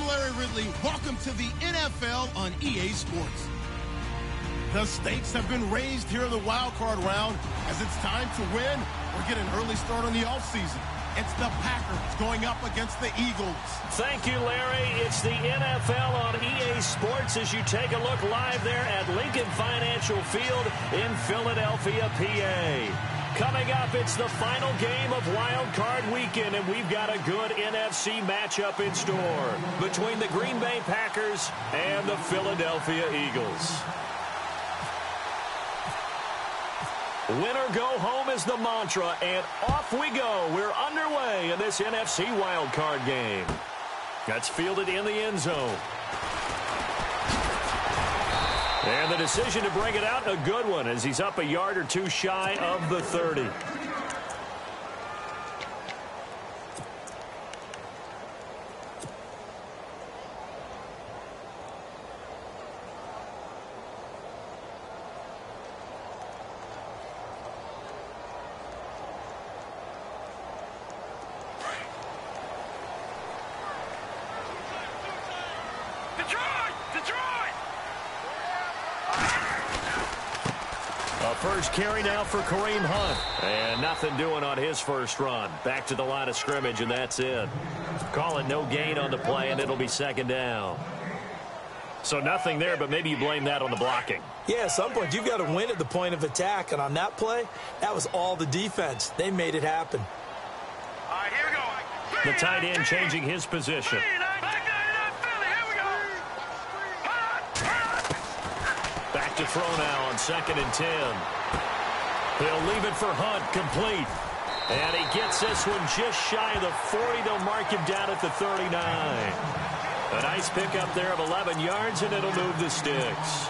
Larry Ridley. Welcome to the NFL on EA Sports. The stakes have been raised here in the wild card round as it's time to win or get an early start on the offseason. It's the Packers going up against the Eagles. Thank you, Larry. It's the NFL on EA Sports as you take a look live there at Lincoln Financial Field in Philadelphia, PA. Coming up, it's the final game of Wild Card Weekend, and we've got a good NFC matchup in store between the Green Bay Packers and the Philadelphia Eagles. Win or go home is the mantra, and off we go. We're underway in this NFC Wild Card game. That's fielded in the end zone. And the decision to bring it out, a good one, as he's up a yard or two shy of the 30. First carry now for Kareem Hunt. And nothing doing on his first run. Back to the line of scrimmage, and that's it. Call it no gain on the play, and it'll be second down. So nothing there, but maybe you blame that on the blocking. Yeah, at some point, you've got to win at the point of attack. And on that play, that was all the defense. They made it happen. All right, here we go. The tight end changing his position. Back to throw now on 2nd and 10. He'll leave it for Hunt, complete. And he gets this one just shy of the 40. They'll mark him down at the 39. A nice pickup there of 11 yards, and it'll move the sticks.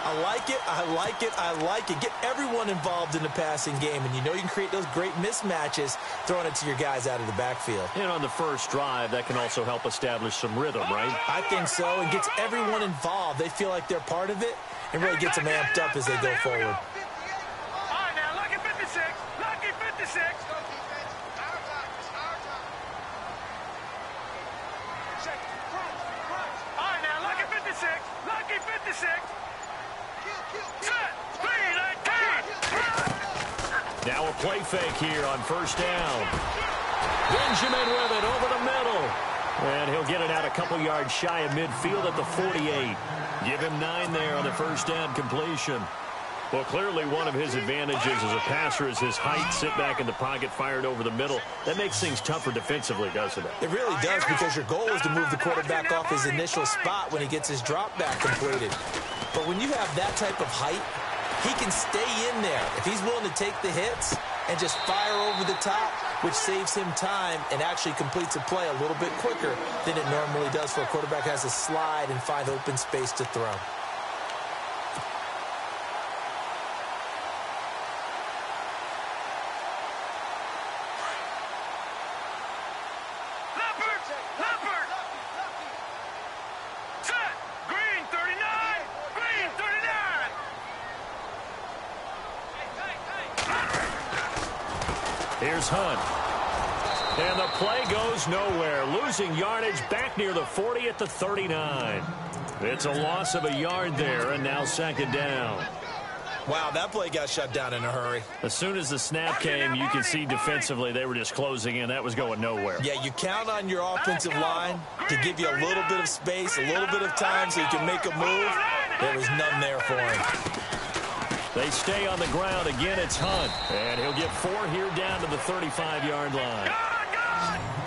I like it, I like it, I like it. Get everyone involved in the passing game, and you know you can create those great mismatches throwing it to your guys out of the backfield. And on the first drive, that can also help establish some rhythm, right? I think so. It gets everyone involved. They feel like they're part of it, and really gets them amped up as they go forward. All right, now, lucky 56. Lucky 56. All right, now, lucky 56. Lucky 56. Set. 3-19. Now a play fake here on first down. Benjamin with it over the middle. And he'll get it out a couple yards shy of midfield at the 48. Give him 9 there on the first down completion. Well, clearly one of his advantages as a passer is his height. Sit back in the pocket, fired over the middle. That makes things tougher defensively, doesn't it? It really does, because your goal is to move the quarterback off his initial spot when he gets his drop back completed. But when you have that type of height, he can stay in there. If he's willing to take the hits and just fire over the top, which saves him time and actually completes a play a little bit quicker than it normally does for a quarterback who has to slide and find open space to throw. Here's Hunt. And the play goes nowhere. Losing yardage back near the 40 at the 39. It's a loss of a yard there, and now second down. Wow, that play got shut down in a hurry. As soon as the snap came, you can see defensively they were just closing in. That was going nowhere. Yeah, you count on your offensive line to give you a little bit of space, a little bit of time so you can make a move. There was none there for him. They stay on the ground. Again, it's Hunt. And he'll get 4 here down to the 35-yard line.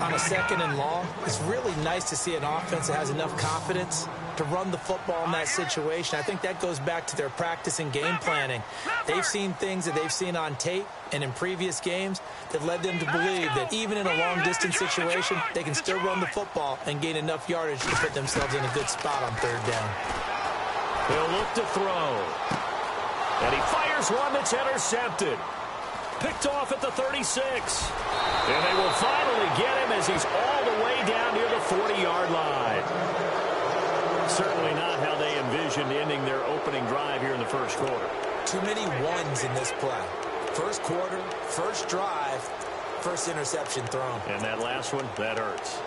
On a 2nd and long, it's really nice to see an offense that has enough confidence to run the football in that situation. I think that goes back to their practice and game planning. They've seen things that they've seen on tape and in previous games that led them to believe that even in a long-distance situation, they can still run the football and gain enough yardage to put themselves in a good spot on 3rd down. He'll look to throw. And he fires one that's intercepted. Picked off at the 36. And they will finally get him as he's all the way down near the 40-yard line. Certainly not how they envisioned ending their opening drive here in the first quarter. Too many ones in this play. First quarter, first drive, first interception thrown. And that last one, that hurts.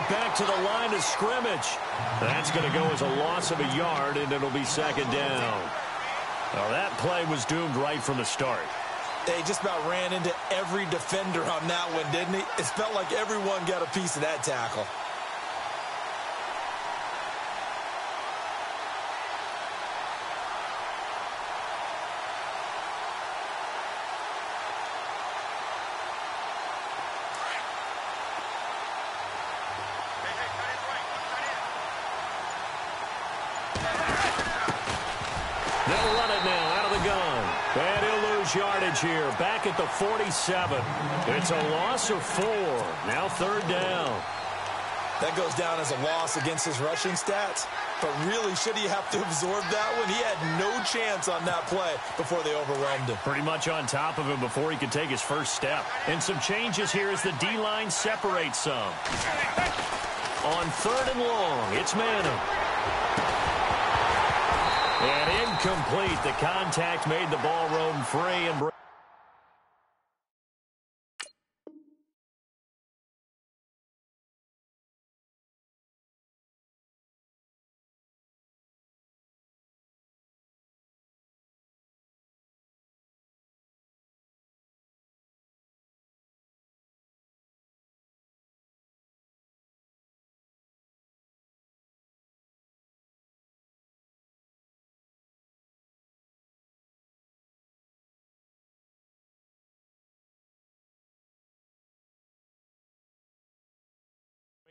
it back to the line of scrimmage. That's going to go as a loss of a yard, and it'll be second down. Well, that play was doomed right from the start. They just about ran into every defender on that one, didn't he? It felt like everyone got a piece of that tackle. They'll run it now out of the gun. And he'll lose yardage here. Back at the 47. It's a loss of 4. Now third down. That goes down as a loss against his rushing stats. But really, should he have to absorb that one? He had no chance on that play before they overwhelmed him. Pretty much on top of him before he could take his first step. And some changes here as the D-line separates some. On third and long, it's Manning. And incomplete. The contact made the ball roam free. And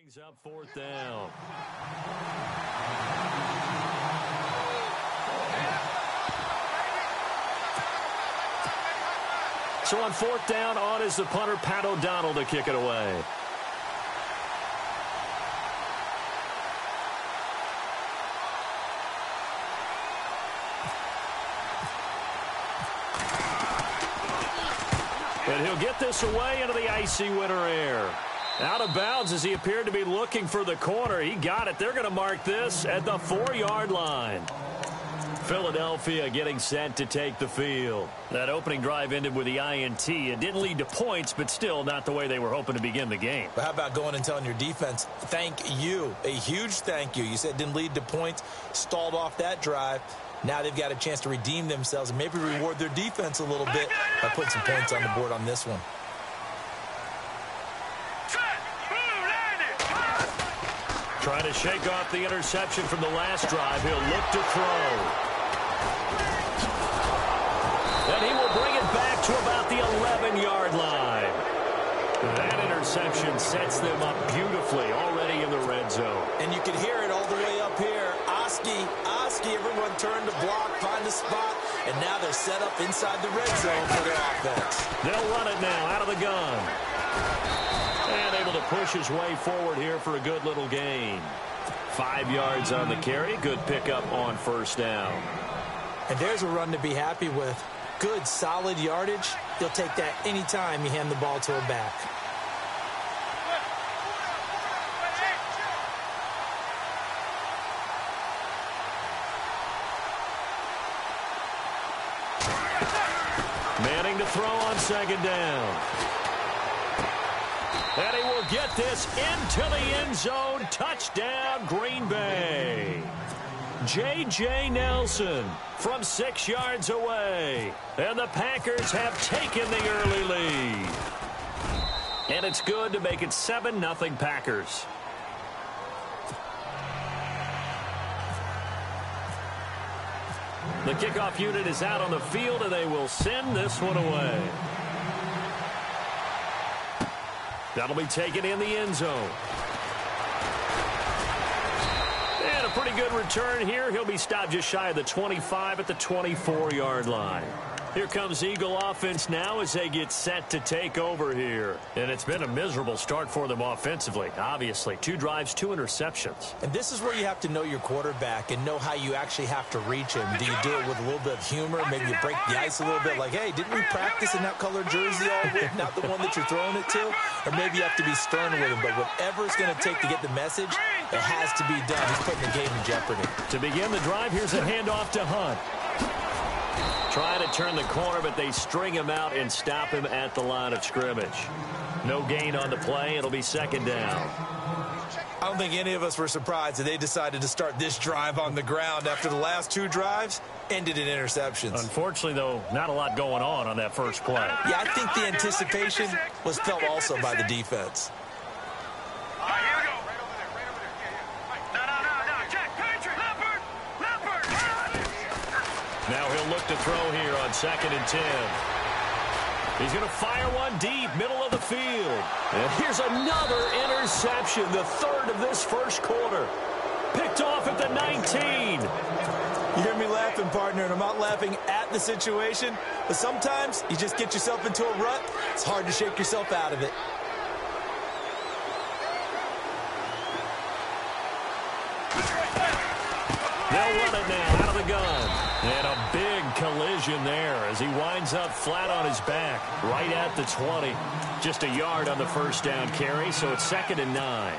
brings up fourth down. So on fourth down, on is the punter, Pat O'Donnell, to kick it away. And he'll get this away into the icy winter air. Out of bounds as he appeared to be looking for the corner. He got it. They're going to mark this at the 4-yard line. Philadelphia getting set to take the field. That opening drive ended with the INT. It didn't lead to points, but still not the way they were hoping to begin the game. But how about going and telling your defense, thank you, a huge thank you. You said it didn't lead to points, stalled off that drive. Now they've got a chance to redeem themselves and maybe reward their defense a little bit by putting some points on the board on this one. Trying to shake off the interception from the last drive. He'll look to throw. And he will bring it back to about the 11-yard line. That interception sets them up beautifully already in the red zone. And you can hear it all the way up here. Oski, everyone turned to block, find a spot, and now they're set up inside the red zone for their offense. They'll run it now out of the gun. And able to push his way forward here for a good little gain. 5 yards on the carry. Good pickup on first down. And there's a run to be happy with. Good, solid yardage. He'll take that anytime you hand the ball to a back. Manning to throw on second down. And he will get this into the end zone. Touchdown, Green Bay. J.J. Nelson from 6 yards away. And the Packers have taken the early lead. And it's good to make it 7-0 Packers. The kickoff unit is out on the field, and they will send this one away. That'll be taken in the end zone. And a pretty good return here. He'll be stopped just shy of the 25 at the 24-yard line. Here comes Eagle offense now as they get set to take over here. And it's been a miserable start for them offensively, obviously. 2 drives, 2 interceptions. And this is where you have to know your quarterback and know how you actually have to reach him. Do you do it with a little bit of humor? Maybe you break the ice a little bit like, hey, didn't we practice in that colored jersey all week? Not the one that you're throwing it to? Or maybe you have to be stern with him. But whatever it's going to take to get the message, it has to be done. He's putting the game in jeopardy. To begin the drive, here's a handoff to Hunt. Trying to turn the corner, but they string him out and stop him at the line of scrimmage. No gain on the play. It'll be second down. don't think any of us were surprised that they decided to start this drive on the ground after the last 2 drives ended in interceptions. Unfortunately, though, not a lot going on that first play. Yeah, I think the anticipation was felt also by the defense. All right, here we go. No. Check. Leopard. Now he'll look to throw here on 2nd and 10. He's going to fire one deep, middle of the field. And here's another interception, the 3rd of this first quarter. Picked off at the 19. You hear me laughing, partner, and I'm not laughing at the situation, but sometimes you just get yourself into a rut. It's hard to shake yourself out of it. They'll run it now out of the gun. And a big collision there as he winds up flat on his back right at the 20. Just a yard on the first down carry, so it's 2nd and 9.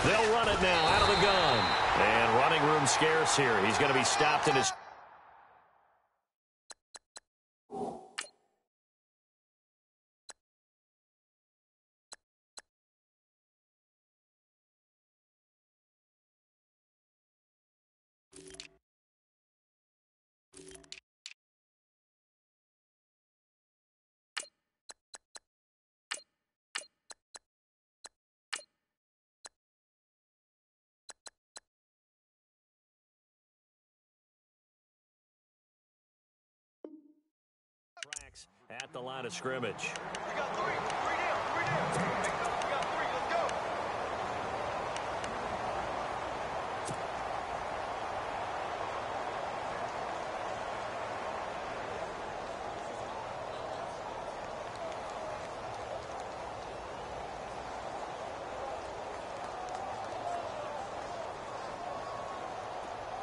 They'll run it now out of the gun. And running room scarce here. He's going to be stopped in his... at the line of scrimmage. We got three down. We got 3. Let's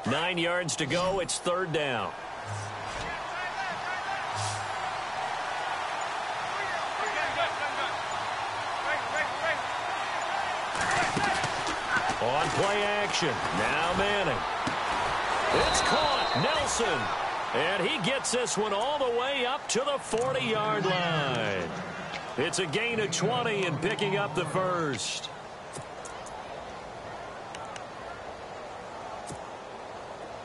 go. Nine yards to go. It's 3rd down. On play action. Now Manning. It's caught. Nelson. And he gets this one all the way up to the 40-yard line. It's a gain of 20 and picking up the first.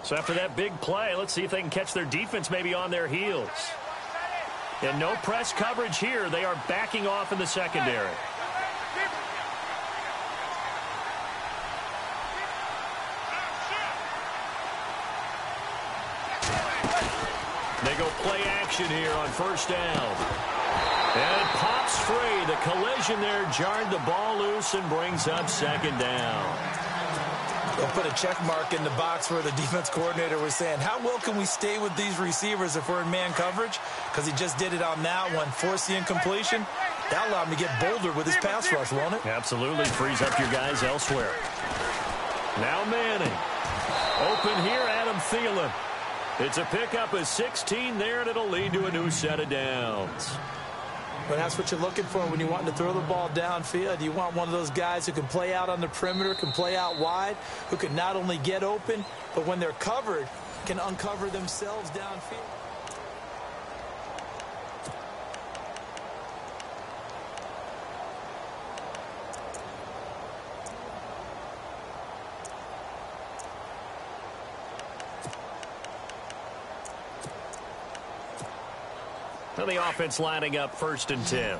So after that big play, let's see if they can catch their defense maybe on their heels. And no press coverage here. They are backing off in the secondary. They go play action here on 1st down. And it pops free. The collision there jarred the ball loose and brings up 2nd down. They'll put a check mark in the box where the defense coordinator was saying, how well can we stay with these receivers if we're in man coverage? Because he just did it on that one, forced the incompletion. That allowed him to get bolder with his pass rush, won't it? Absolutely. Frees up your guys elsewhere. Now Manning. Open here, Adam Thielen. It's a pickup of 16 there, and it'll lead to a new set of downs. But that's what you're looking for when you want to throw the ball downfield. You want one of those guys who can play out on the perimeter, can play out wide, who can not only get open, but when they're covered, can uncover themselves downfield. Now the offense lining up 1st and 10.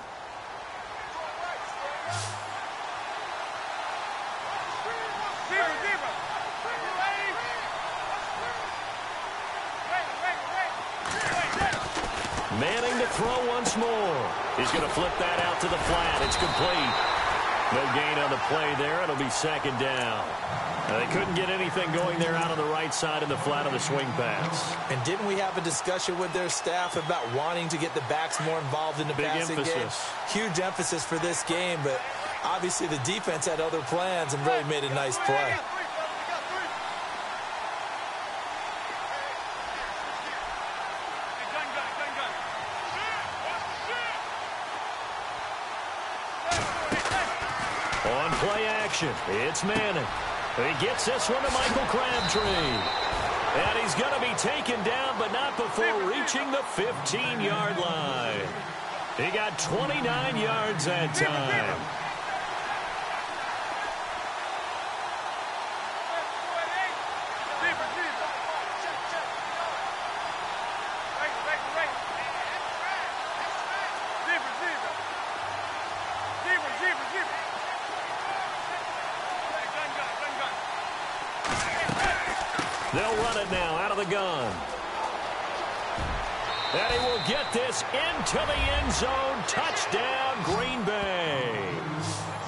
Manning to throw once more. He's going to flip that out to the flat. It's complete. No gain on the play there. It'll be 2nd down. They couldn't get anything going there out on the right side in the flat of the swing pass. And didn't we have a discussion with their staff about wanting to get the backs more involved in the passing game? Huge emphasis for this game, but obviously the defense had other plans and really made a nice play. On play action, it's Manning. He gets this one to Michael Crabtree. And he's going to be taken down, but not before reaching the 15-yard line. He got 29 yards that time. They'll run it now out of the gun. And he will get this into the end zone. Touchdown, Green Bay.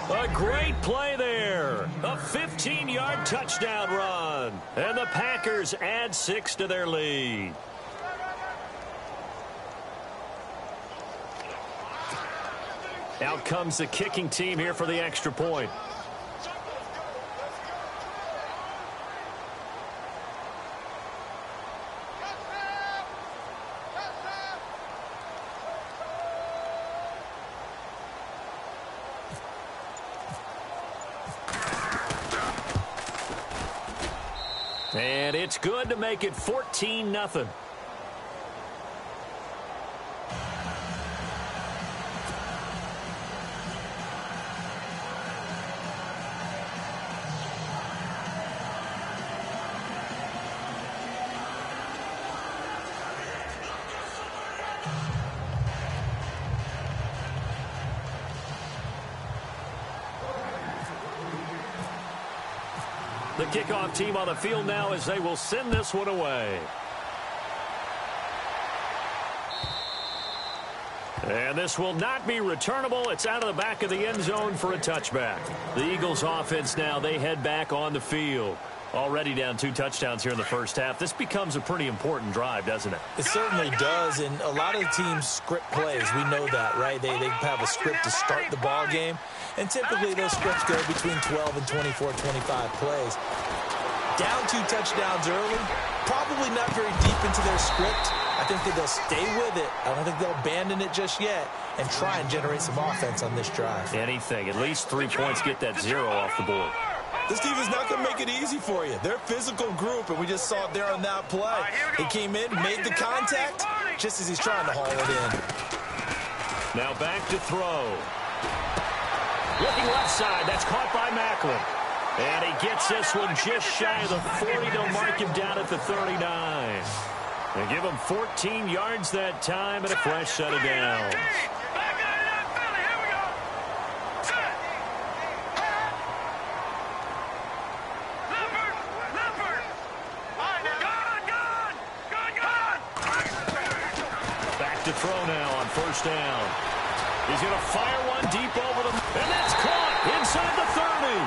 A great play there. A 15-yard touchdown run. And the Packers add 6 to their lead. Out comes the kicking team here for the extra point. And it's good to make it 14-0. The kickoff team on the field now as they will send this one away. And this will not be returnable. It's out of the back of the end zone for a touchback. The Eagles offense now, they head back on the field. Already down 2 touchdowns here in the first half. This becomes a pretty important drive, doesn't it? It certainly does, and a lot of the teams script plays. We know that, right? They have a script to start the ball game, and typically those scripts go between 12 and 24, 25 plays. Down 2 touchdowns early, probably not very deep into their script. I think that they'll stay with it. I don't think they'll abandon it just yet and try and generate some offense on this drive. Anything. At least 3 points, get that 0 off the board. This team is not going to make it easy for you. They're a physical group, and we just saw it there on that play. He came in, made the contact, just as he's trying to haul it in. Now back to throw. Looking left side. That's caught by Macklin. And he gets this one just shy of the 40. They'll mark him down at the 39. And give him 14 yards that time and a fresh set of downs. To throw now on first down. He's going to fire one deep over them. And that's caught inside the 30.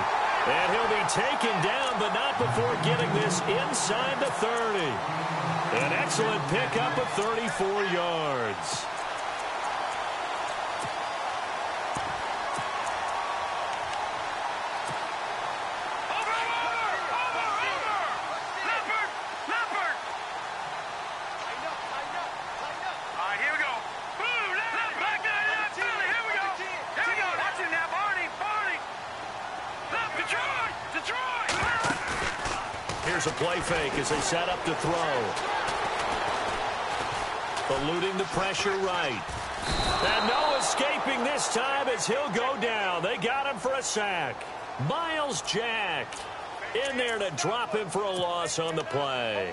And he'll be taken down, but not before getting this inside the 30. An excellent pickup of 34 yards. Here's a play fake as they set up to throw. Eluding the pressure right. And no escaping this time as he'll go down. They got him for a sack. Miles Jack in there to drop him for a loss on the play.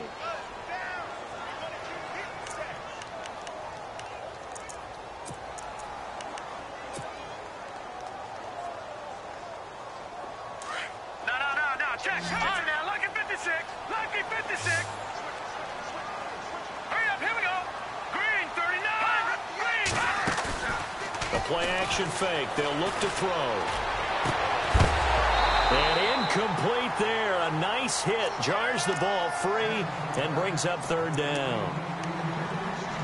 Check. All right, now, lucky 56. Lucky 56. Hurry up, here we go. Green, 39. Green. A play-action fake. They'll look to throw. And incomplete there. A nice hit. Jars the ball free and brings up third down.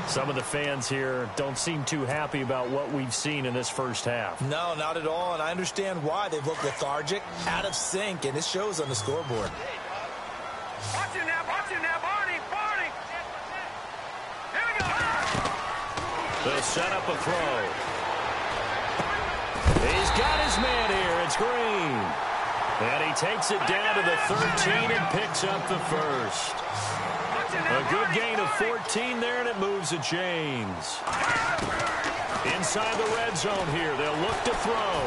Some of the fans here don't seem too happy about what we've seen in this first half. No, not at all, and I understand why. They've looked lethargic, out of sync, and it shows on the scoreboard. Watch him now, Barney. Here we go. They'll set up a throw. He's got his man here. it's Green. And he takes it down to the 13 and picks up the first. A good gain of 14 there, and it moves the chains. Inside the red zone here, they'll look to throw.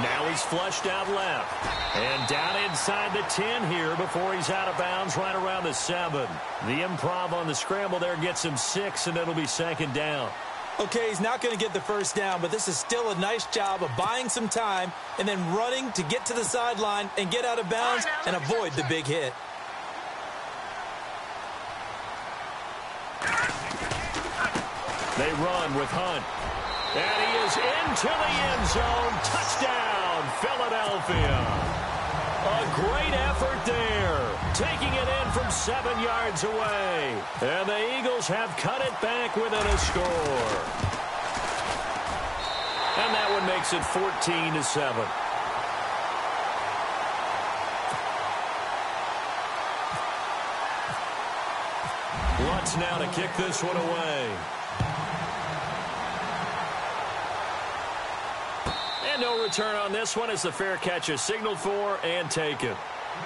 Now he's flushed out left. And down inside the 10 here before he's out of bounds right around the 7. The improv on the scramble there gets him 6, and it'll be second down. Okay, he's not going to get the first down, but this is still a nice job of buying some time and then running to get to the sideline and get out of bounds and avoid the big hit. They run with Hunt. And he is into the end zone. Touchdown, Philadelphia. A great effort there. Taking it in from 7 yards away. And the Eagles have cut it back within a score. And that one makes it 14-7. Lutz now to kick this one away. And no return on this one as the fair catch is signaled for and taken.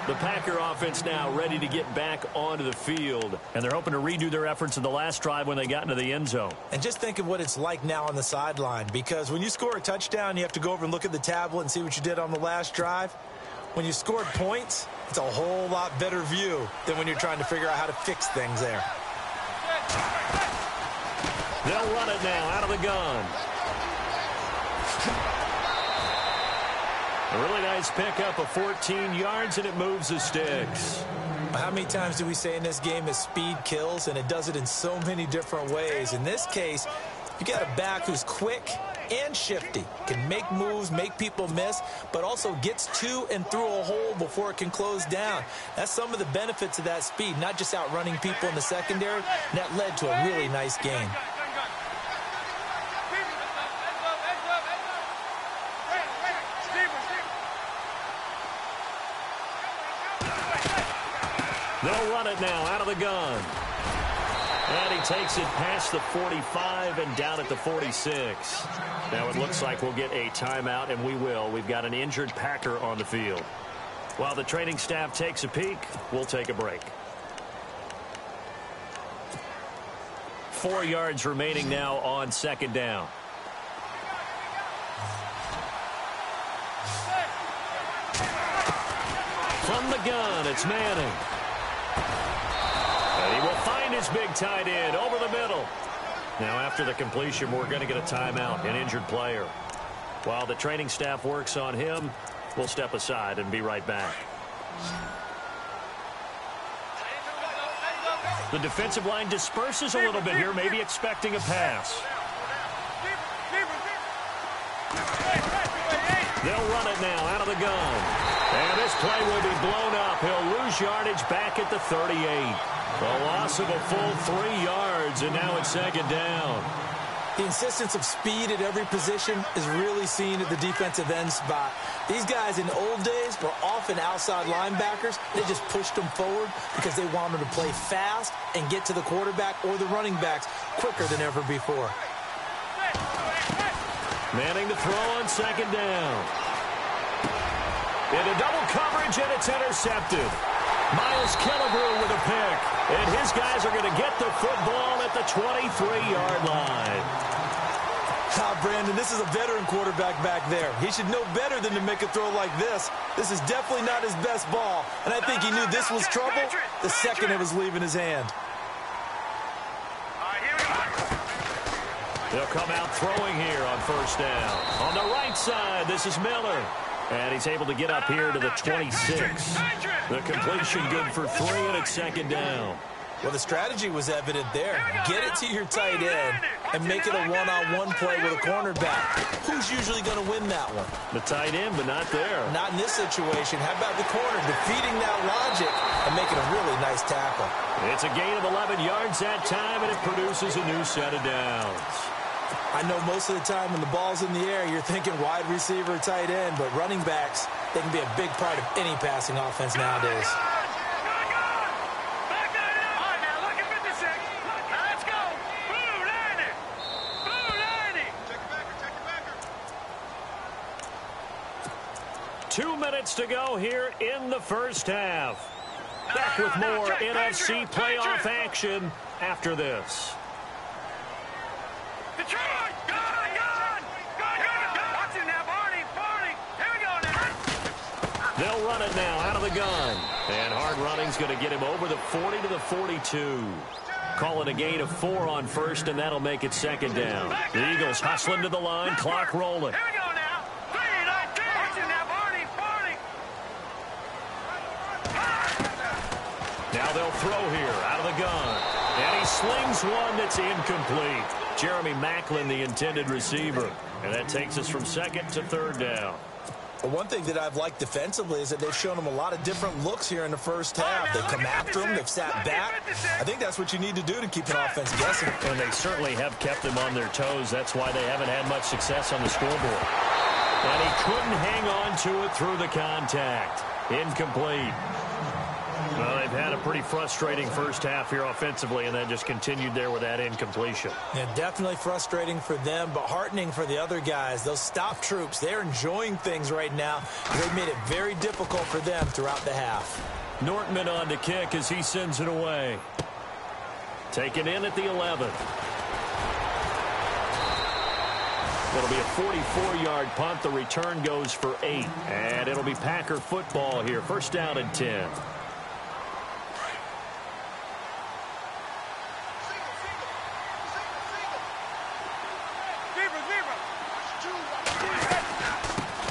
The Packer offense now ready to get back onto the field. And they're hoping to redo their efforts in the last drive when they got into the end zone. And just think of what it's like now on the sideline. Because when you score a touchdown, you have to go over and look at the tablet and see what you did on the last drive. When you scored points, it's a whole lot better view than when you're trying to figure out how to fix things there. They'll run it now out of the gun. A really nice pickup of 14 yards, and it moves the sticks. How many times do we say in this game that speed kills, and it does it in so many different ways? In this case, you got a back who's quick and shifty, can make moves, make people miss, but also gets to and through a hole before it can close down. That's some of the benefits of that speed, not just outrunning people in the secondary, and that led to a really nice game. They'll run it now out of the gun. And he takes it past the 45 and down at the 46. Now it looks like we'll get a timeout, and we will. We've got an injured Packer on the field. While the training staff takes a peek, we'll take a break. 4 yards remaining now on second down. From the gun, it's Manning. And he will find his big tight end over the middle. Now after the completion, we're going to get a timeout, an injured player. While the training staff works on him, we'll step aside and be right back. The defensive line disperses a little bit here, maybe expecting a pass. They'll run it now out of the gun. And this play will be blown up. He'll lose yardage back at the 38. A loss of a full 3 yards, and now it's second down. The insistence of speed at every position is really seen at the defensive end spot. These guys in the old days were often outside linebackers. They just pushed them forward because they wanted to play fast and get to the quarterback or the running backs quicker than ever before. Manning to throw on second down. Into double coverage, and it's intercepted. Miles Killebrew with a pick. And his guys are going to get the football at the 23-yard line. Brandon, this is a veteran quarterback back there. He should know better than to make a throw like this. This is definitely not his best ball. And I think he knew this was trouble the second it was leaving his hand. They'll come out throwing here on first down. On the right side, this is Miller. And he's able to get up here to the 26. The completion good for 3, and it's second down. Well, the strategy was evident there. Get it to your tight end and make it a one-on-one play with a cornerback. Who's usually going to win that one? The tight end, but not there. Not in this situation. How about the corner defeating that logic and making a really nice tackle? It's a gain of 11 yards that time, and it produces a new set of downs. I know most of the time when the ball's in the air, you're thinking wide receiver, tight end, but running backs, they can be a big part of any passing offense nowadays. 2 minutes to go here in the first half. Back with more NFC playoff action after this. Detroit! Gone! Watch it now, Barney! Here we go now! They'll run it now out of the gun. And hard running's going to get him over the 40 to the 42. Call it a gain of 4 on first, and that'll make it second down. The Eagles hustling to the line, clock rolling. Here we go now! 3-19! Watch it now, Barney! Now they'll throw here out of the gun. And he slings one that's incomplete. Jeremy Maclin, the intended receiver. And that takes us from second to third down. Well, one thing that I've liked defensively is that they've shown them a lot of different looks here in the first half. They come after them. They've sat back. I think that's what you need to do to keep an offense guessing. And they certainly have kept them on their toes. That's why they haven't had much success on the scoreboard. And he couldn't hang on to it through the contact. Incomplete. Well, they've had a pretty frustrating first half here offensively, and then just continued there with that incompletion. Yeah, definitely frustrating for them, but heartening for the other guys. Those stop troops, they're enjoying things right now. They've made it very difficult for them throughout the half. Nortman on to kick as he sends it away. Taken in at the 11. It'll be a 44-yard punt. The return goes for 8. And it'll be Packer football here. First down and 10.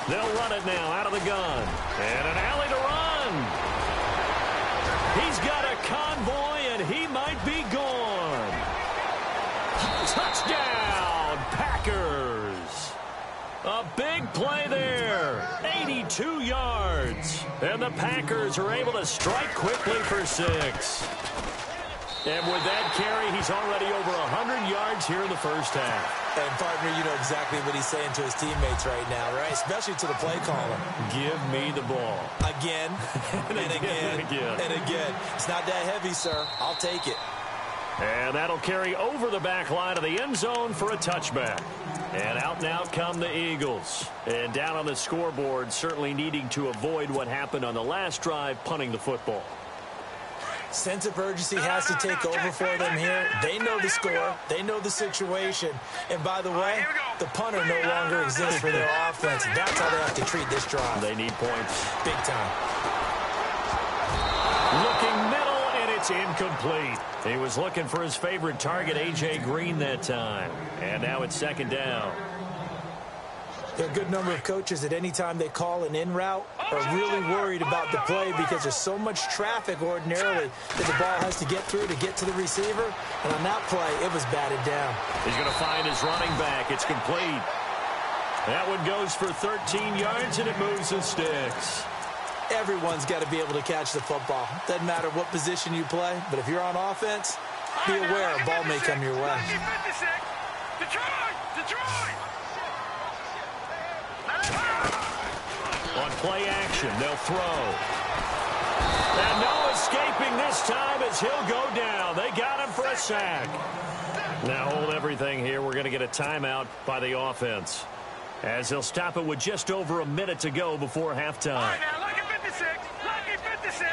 They'll run it now out of the gun. And an alley to run. He's got a convoy, and he might be gone. Touchdown, Packers. A big play there. 82 yards. And the Packers are able to strike quickly for 6. And with that carry, he's already over 100 yards here in the first half. And, partner, you know exactly what he's saying to his teammates right now, right? Especially to the play caller. Give me the ball. Again, and again, and again. It's not that heavy, sir. I'll take it. And that'll carry over the back line of the end zone for a touchback. And out now come the Eagles. And down on the scoreboard, certainly needing to avoid what happened on the last drive, punting the football. Sense of urgency has to take over for them here. They know the score. They know the situation. And by the way, the punter no longer exists for their offense. That's how they have to treat this drive. They need points. Big time. Looking middle, and it's incomplete. He was looking for his favorite target, A.J. Green, that time. And now it's second down. There are a good number of coaches at any time they call an in route are really worried about the play because there's so much traffic ordinarily that the ball has to get through to get to the receiver. And on that play, it was batted down. He's going to find his running back. It's complete. That one goes for 13 yards, and it moves the sticks. Everyone's got to be able to catch the football. Doesn't matter what position you play, but if you're on offense, be aware a ball may come your way. Detroit! On play action, they'll throw. And no escaping this time as he'll go down. They got him for a sack. Now hold everything here. We're going to get a timeout by the offense, as they'll stop it with just over a minute to go before halftime. All right, now, lucky 56. Lucky 56.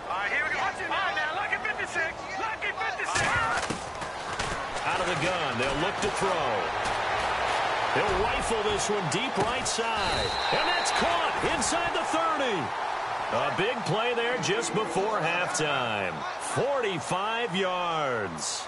All right, here we go. All right, now, lucky 56. Lucky 56. Out of the gun, they'll look to throw. He'll rifle this one deep right side. And that's caught inside the 30. A big play there just before halftime. 45 yards.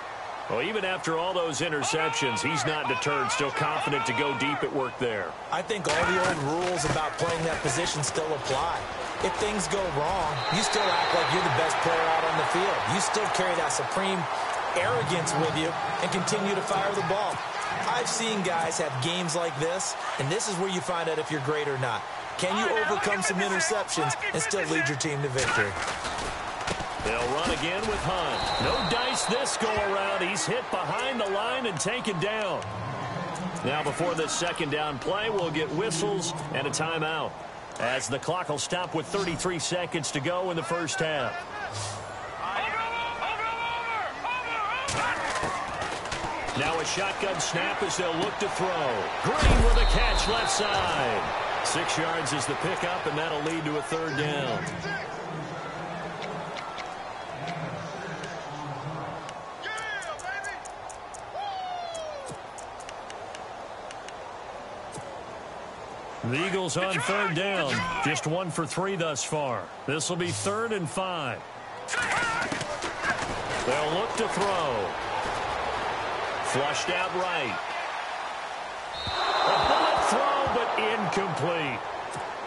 Well, even after all those interceptions, he's not deterred, still confident to go deep at work there. I think all the old rules about playing that position still apply. If things go wrong, you still act like you're the best player out on the field. You still carry that supreme arrogance with you and continue to fire the ball. I've seen guys have games like this, and this is where you find out if you're great or not. Can you overcome some interceptions and still lead your team to victory? They'll run again with Hunt. No dice this go-around. He's hit behind the line and taken down. Now, before this second down play, we'll get whistles and a timeout, as the clock will stop with 33 seconds to go in the first half. Now a shotgun snap as they'll look to throw. Green with a catch left side. 6 yards is the pickup, and that'll lead to a third down. The Eagles on third down. Just 1 for 3 thus far. This will be 3rd and 5. They'll look to throw. Flushed out right. A bullet throw, but incomplete.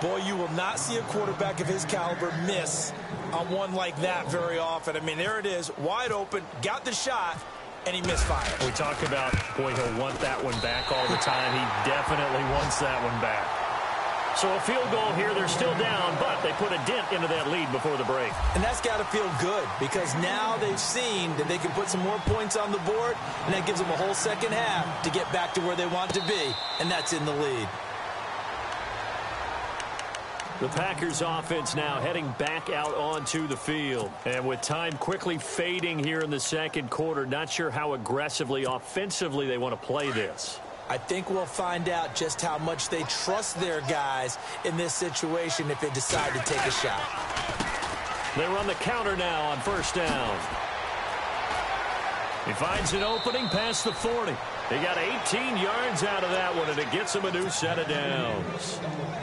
Boy, you will not see a quarterback of his caliber miss on one like that very often. I mean, there it is, wide open, got the shot, and he misfired. We talk about, boy, he'll want that one back all the time. He definitely wants that one back. So a field goal here. They're still down, but they put a dent into that lead before the break. And that's got to feel good because now they've seen that they can put some more points on the board, and that gives them a whole second half to get back to where they want to be, and that's in the lead. The Packers offense now heading back out onto the field. And with time quickly fading here in the second quarter, not sure how aggressively, offensively they want to play this. I think we'll find out just how much they trust their guys in this situation if they decide to take a shot. They run the counter now on first down. He finds an opening past the 40. He got 18 yards out of that one, and it gets him a new set of downs.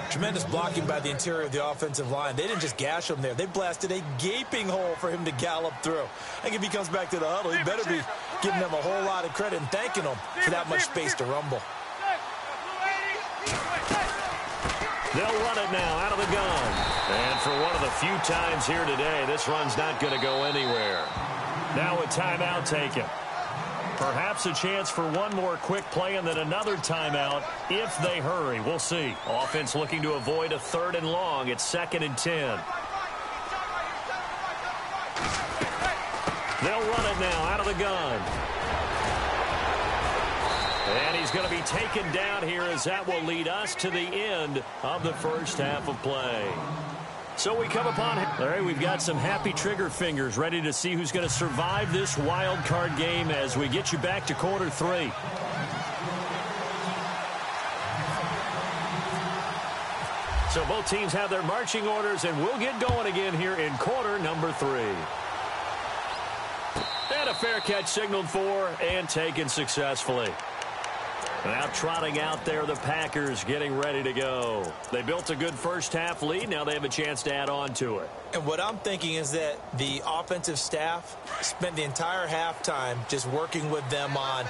Tremendous blocking by the interior of the offensive line. They didn't just gash him there. They blasted a gaping hole for him to gallop through. I think if he comes back to the huddle, he better be giving them a whole lot of credit and thanking them for that much space to rumble. They'll run it now out of the gun. And for one of the few times here today, this run's not going to go anywhere. Now a timeout taken. Perhaps a chance for one more quick play and then another timeout if they hurry. We'll see. Offense looking to avoid a 3rd and long. It's 2nd and 10. They'll run it now out of the gun. And he's going to be taken down here as that will lead us to the end of the first half of play. So we come upon, all right, we've got some happy trigger fingers ready to see who's going to survive this wild card game as we get you back to quarter 3. So both teams have their marching orders, and we'll get going again here in quarter number 3. And a fair catch signaled for and taken successfully. Now trotting out there, the Packers getting ready to go. They built a good first half lead. Now they have a chance to add on to it. And what I'm thinking is that the offensive staff spent the entire halftime just working with them on,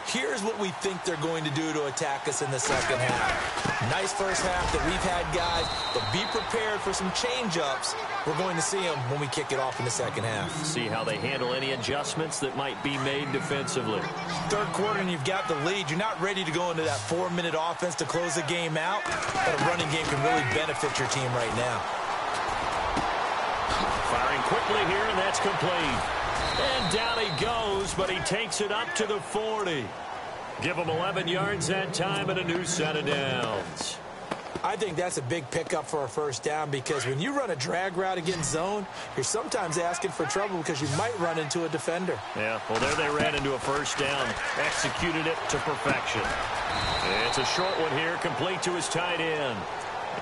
here's what we think they're going to do to attack us in the second half. Nice first half that we've had, guys, but be prepared for some change-ups. We're going to see them when we kick it off in the second half. See how they handle any adjustments that might be made defensively. Third quarter and you've got the lead. You're not ready to go into that 4-minute offense to close the game out, but a running game can really benefit your team right now. Firing quickly here, and that's complete. And down he goes, but he takes it up to the 40. Give him 11 yards that time and a new set of downs. I think that's a big pickup for a first down because when you run a drag route against zone, you're sometimes asking for trouble because you might run into a defender. Yeah, well, there they ran into a first down, executed it to perfection. It's a short one here, complete to his tight end.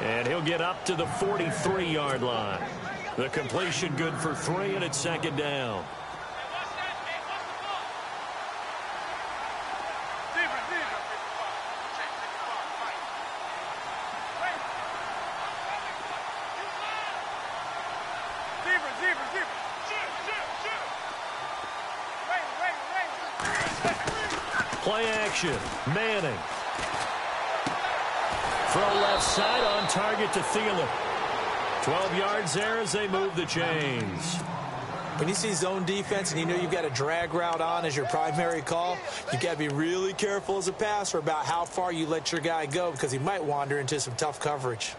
And he'll get up to the 43-yard line. The completion good for 3, and it's 2nd down. Play action. Manning. Throw left side on target to Thielen. 12 yards there as they move the chains. When you see zone defense and you know you've got a drag route on as your primary call, you've got to be really careful as a passer about how far you let your guy go because he might wander into some tough coverage.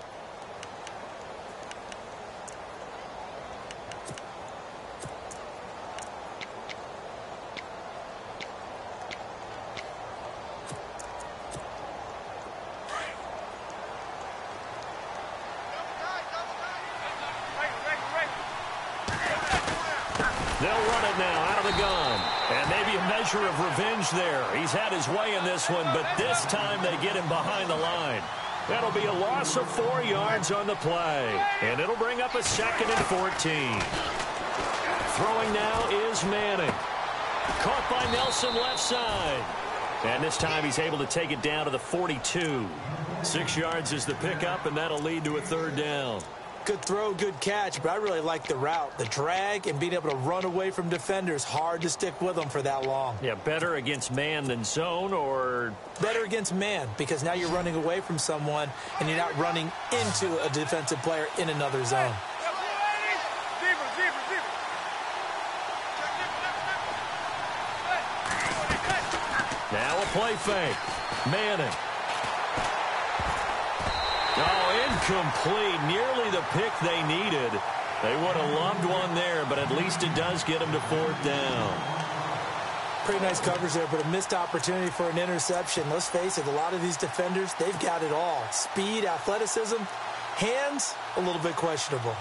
They'll run it now out of the gun. And maybe a measure of revenge there. He's had his way in this one, but this time they get him behind the line. That'll be a loss of 4 yards on the play. And it'll bring up a 2nd and 14. Throwing now is Manning. Caught by Nelson left side. And this time he's able to take it down to the 42. 6 yards is the pickup, and that'll lead to a 3rd down. Good throw, good catch, but I really like the route. The drag and being able to run away from defenders, hard to stick with them for that long. Yeah, better against man than zone, or? Better against man, because now you're running away from someone and you're not running into a defensive player in another zone. Now a play fake. Manning. Oh, incomplete. Nearly the pick they needed. They would have loved one there, but at least it does get them to 4th down. Pretty nice coverage there, but a missed opportunity for an interception. Let's face it, a lot of these defenders, they've got it all. Speed, athleticism, hands, a little bit questionable.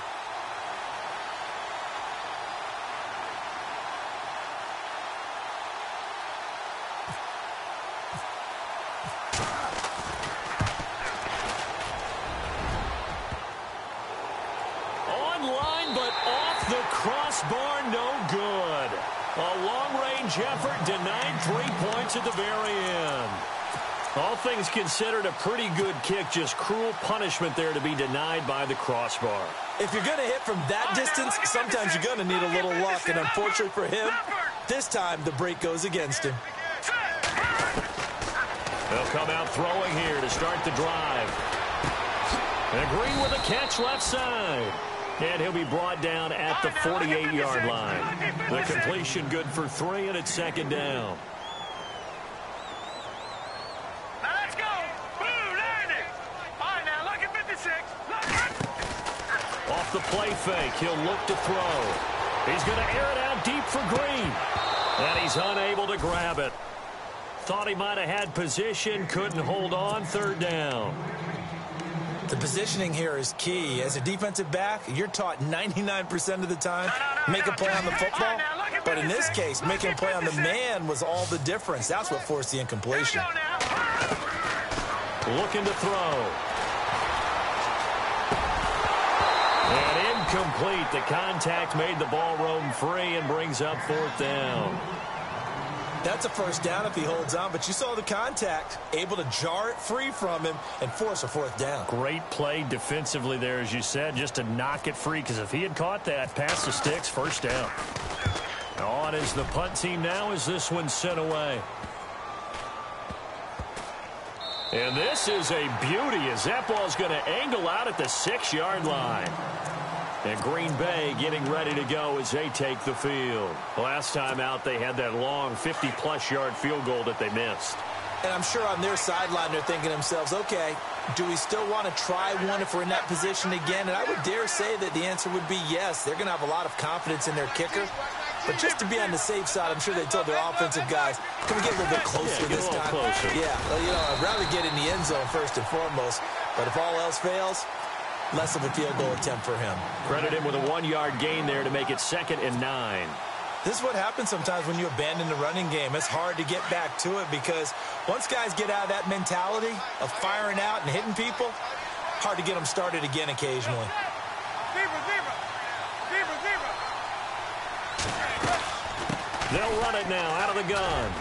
Crossbar, no good. A long-range effort denied 3 points at the very end. All things considered, a pretty good kick. Just cruel punishment there to be denied by the crossbar. If you're going to hit from that distance, sometimes you're going to need a little luck. And unfortunately for him, this time the break goes against him. They'll come out throwing here to start the drive. And Green with a catch left side. And he'll be brought down at the 48-yard line. The completion good for 3, and it's 2nd down. Now let's go. Boom, there it is. All right, now look at 56. Off the play fake, he'll look to throw. He's going to air it out deep for Green. And he's unable to grab it. Thought he might have had position, couldn't hold on, 3rd down. The positioning here is key. As a defensive back, you're taught 99% of the time, make a play on the football. But in this case, making a play on the man was all the difference. That's what forced the incompletion. Looking to throw. And incomplete. The contact made the ball roam free and brings up 4th down. That's a 1st down if he holds on, but you saw the contact, able to jar it free from him and force a 4th down. Great play defensively there, as you said, just to knock it free, because if he had caught that, past the sticks, 1st down. On is the punt team now as this one's sent away. And this is a beauty as that ball's going to angle out at the 6-yard line. And Green Bay getting ready to go as they take the field. Last time out, they had that long 50-plus yard field goal that they missed. And I'm sure on their sideline, they're thinking to themselves, okay, do we still want to try one if we're in that position again? And I would dare say that the answer would be yes. They're going to have a lot of confidence in their kicker. But just to be on the safe side, I'm sure they told their offensive guys, can we get a little bit closer this time? Closer. Yeah, well, you know, I'd rather get in the end zone first and foremost. But if all else fails, less of a field goal attempt for him. Credit him with a 1-yard gain there to make it 2nd and 9. This is what happens sometimes when you abandon the running game. It's hard to get back to it because once guys get out of that mentality of firing out and hitting people, hard to get them started again occasionally. They'll run it now out of the gun.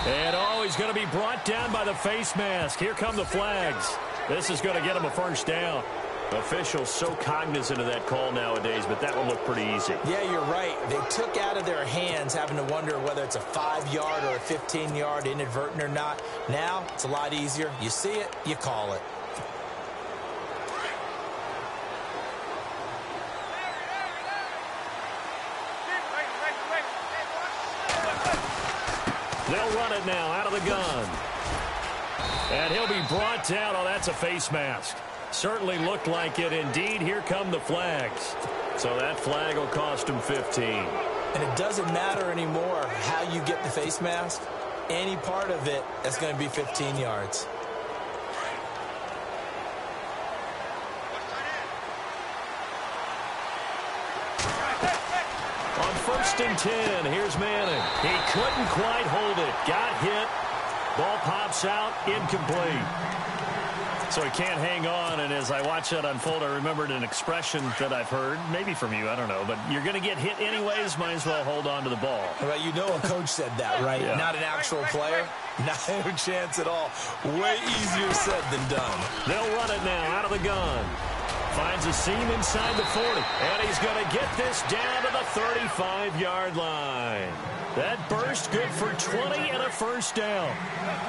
And, oh, he's going to be brought down by the face mask. Here come the flags. This is going to get him a 1st down. Officials so cognizant of that call nowadays, but that one looked pretty easy. Yeah, you're right. They took out of their hands having to wonder whether it's a 5-yard or a 15-yard inadvertent or not. Now, it's a lot easier. You see it, you call it. They'll run it now out of the gun. And he'll be brought down. Oh, that's a face mask. Certainly looked like it. Indeed, here come the flags. So that flag will cost him 15. And it doesn't matter anymore how you get the face mask. Any part of it, that's going to be 15 yards. On 1st 1st and 10. Here's Manning. He couldn't quite hold it. Got hit. Ball pops out. Incomplete. So he can't hang on, and as I watch that unfold, I remembered an expression that I've heard, maybe from you, I don't know, but you're going to get hit anyways, might as well hold on to the ball. Well, you know a coach said that, right? Yeah. Not an actual player. Not a chance at all. Way easier said than done. They'll run it now out of the gun. Finds a seam inside the 40, and he's going to get this down to the 35-yard line. That burst good for 20 and a first down.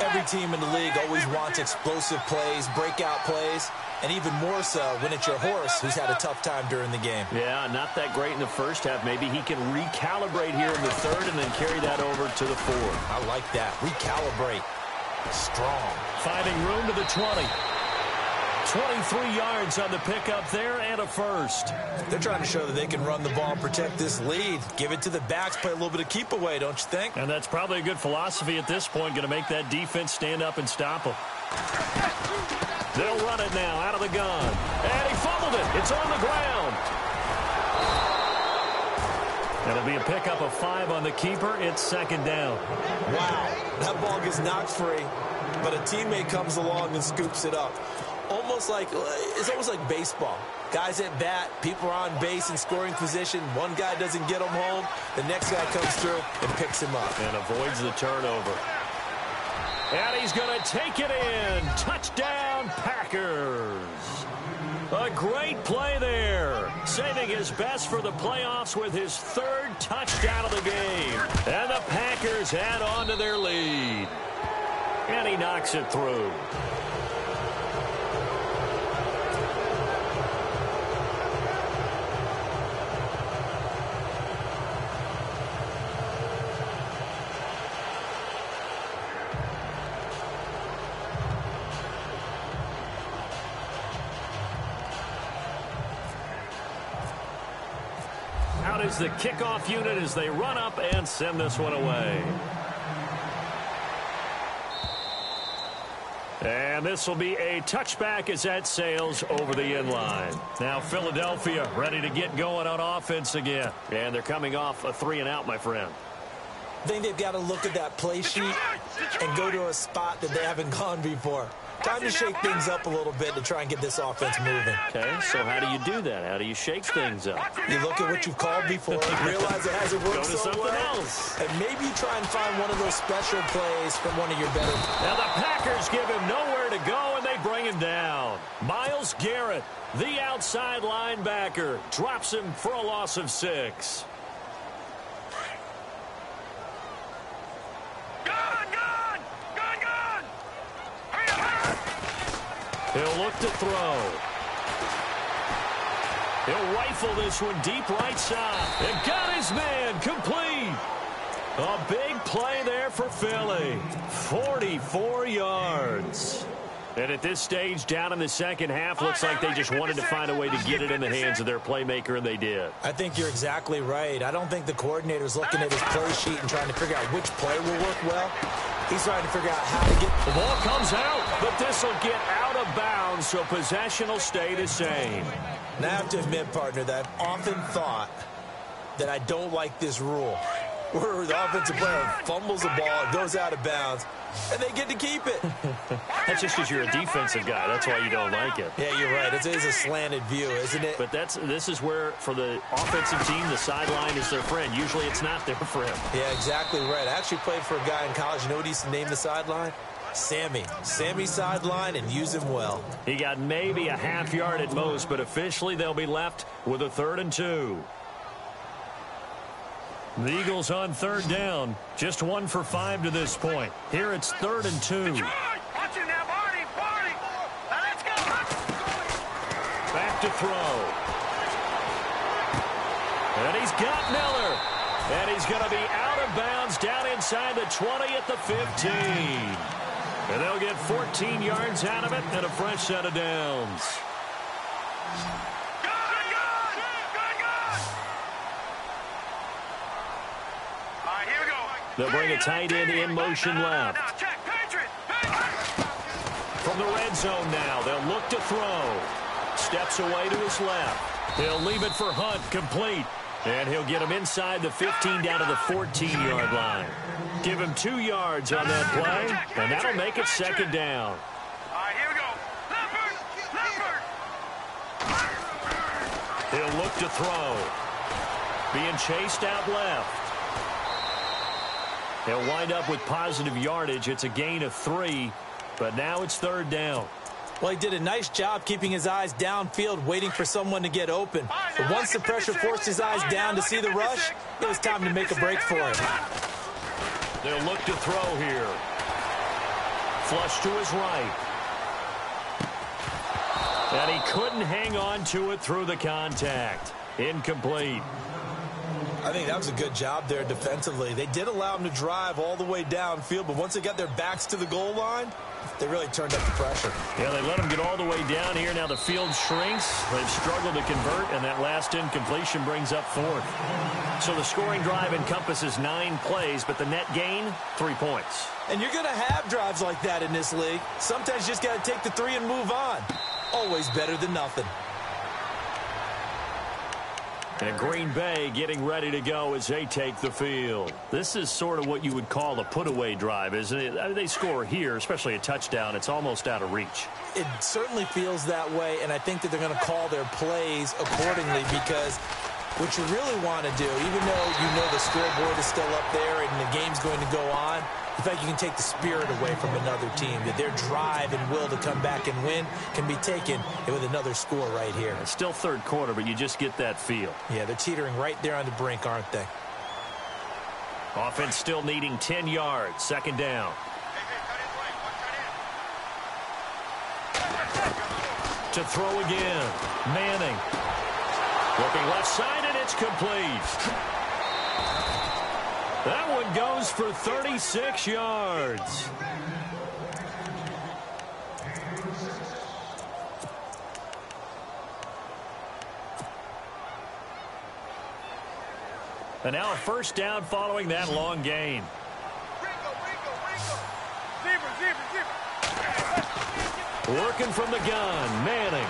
Every team in the league always wants explosive plays, breakout plays, and even more so when it's your horse who's had a tough time during the game. Yeah, not that great in the first half. Maybe he can recalibrate here in the third and then carry that over to the fourth. I like that. Recalibrate. Strong. Finding room to the 20. 23 yards on the pickup there and a first. They're trying to show that they can run the ball and protect this lead. Give it to the backs, play a little bit of keep away, don't you think? And that's probably a good philosophy at this point, going to make that defense stand up and stop them. They'll run it now out of the gun. And he fumbled it. It's on the ground. It'll be a pickup of 5 on the keeper. It's second down. Wow, that ball gets knocked free, but a teammate comes along and scoops it up. It's almost like baseball. Guys at bat, people are on base in scoring position. One guy doesn't get him home. The next guy comes through and picks him up. And avoids the turnover. And he's going to take it in. Touchdown, Packers. A great play there. Saving his best for the playoffs with his 3rd touchdown of the game. And the Packers add on to their lead. And he knocks it through. Out is the kickoff unit as they run up and send this one away. And this will be a touchback as that sails over the end line. Now Philadelphia ready to get going on offense again. And they're coming off a 3-and-out, my friend. I think they've got to look at that play sheet and go to a spot that they haven't gone before. Time to shake things up a little bit to try and get this offense moving. Okay, so how do you do that? How do you shake things up? You look at what you've called before, realize it hasn't worked Go to so something well, else. and maybe try and find one of those special plays from one of your better. Now the Packers give him nowhere to go, and they bring him down. Myles Garrett, the outside linebacker, drops him for a loss of 6. He'll look to throw. He'll rifle this one deep right side. And got his man complete. A big play there for Philly. 44 yards. And at this stage, down in the second half, looks like they just wanted to find a way to get it in the hands of their playmaker, and they did. I think you're exactly right. I don't think the coordinator's looking at his play sheet and trying to figure out which play will work well. He's trying to figure out how to get... The ball comes out, but this will get out of bounds, so possession will stay the same. And I have to admit, partner, that I've often thought that I don't like this rule, where the offensive player fumbles the ball, it goes out of bounds, and they get to keep it. That's just because you're a defensive guy. That's why you don't like it. Yeah, you're right. It is a slanted view, isn't it? But this is where, for the offensive team, the sideline is their friend. Usually it's not their friend. Yeah, exactly right. I actually played for a guy in college. You know what he used to name the sideline? Sammy. Sammy sideline, and use him well. He got maybe a half yard at most, but officially they'll be left with a 3rd and 2. The Eagles on 3rd down. Just 1 for 5 to this point. Here it's 3rd and 2. Back to throw. And he's got Miller. And he's going to be out of bounds down inside the 20 at the 15. And they'll get 14 yards out of it and a fresh set of downs. They'll bring a tight end in motion left. From the red zone now, they'll look to throw. Steps away to his left. He'll leave it for Hunt, complete. And he'll get him inside the 15 down to the 14-yard line. Give him 2 yards on that play, and that'll make it second down. All right, here we go. Leopard! He'll look to throw. Being chased out left. He'll wind up with positive yardage. It's a gain of 3, but now it's third down. Well, he did a nice job keeping his eyes downfield, waiting for someone to get open. But once the pressure forced his eyes down to see the rush, it was time to make a break for him. They'll look to throw here. Flush to his right. And he couldn't hang on to it through the contact. Incomplete. I think that was a good job there defensively. They did allow him to drive all the way downfield, but once they got their backs to the goal line, they really turned up the pressure. Yeah, they let him get all the way down here. Now the field shrinks. They've struggled to convert, and that last incompletion brings up 4th. So the scoring drive encompasses 9 plays, but the net gain, 3 points. And you're going to have drives like that in this league. Sometimes you just got to take the 3 and move on. Always better than nothing. And Green Bay getting ready to go as they take the field. This is sort of what you would call a put-away drive, isn't it? I mean, they score here, especially a touchdown. It's almost out of reach. It certainly feels that way, and I think that they're going to call their plays accordingly because what you really want to do, even though you know the scoreboard is still up there and the game's going to go on, the fact you can take the spirit away from another team, that their drive and will to come back and win can be taken with another score right here. It's still third quarter, but you just get that feel. Yeah, they're teetering right there on the brink, aren't they? Offense still needing 10 yards. Second down. To throw again. Manning. Looking left side, and it's complete. That one goes for 36 yards. And now a first down following that long gain. Working from the gun, Manning.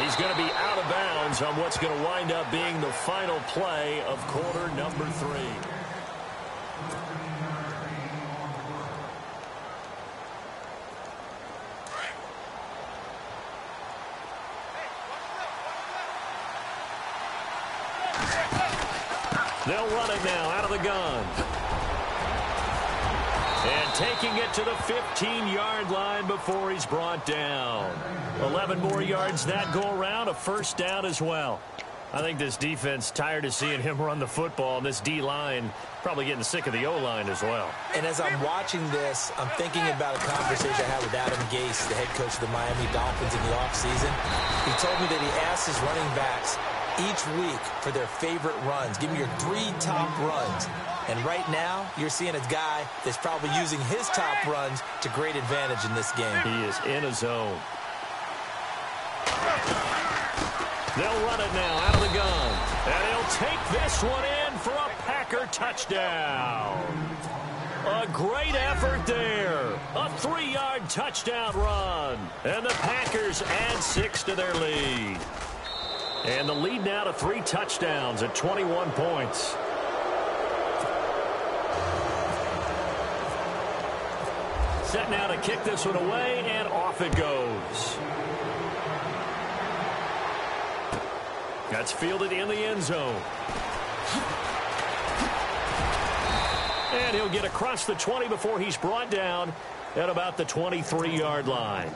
He's going to be out of bounds on what's going to wind up being the final play of quarter number 3. They'll run it now out of the gun. And taking it to the 15-yard line before he's brought down. 11 more yards that go around, a first down as well. I think this defense tired of seeing him run the football, and this D-line probably getting sick of the O-line as well. And as I'm watching this, I'm thinking about a conversation I had with Adam Gase, the head coach of the Miami Dolphins in the offseason. He told me that he asked his running backs each week for their favorite runs. Give me your 3 top runs. And right now, you're seeing a guy that's probably using his top runs to great advantage in this game. He is in a zone. They'll run it now out of the gun. And he'll take this one in for a Packer touchdown. A great effort there. A 3-yard touchdown run. And the Packers add 6 to their lead. And the lead now to 3 touchdowns at 21 points. Set now to kick this one away, and off it goes. That's fielded in the end zone. And he'll get across the 20 before he's brought down at about the 23-yard line.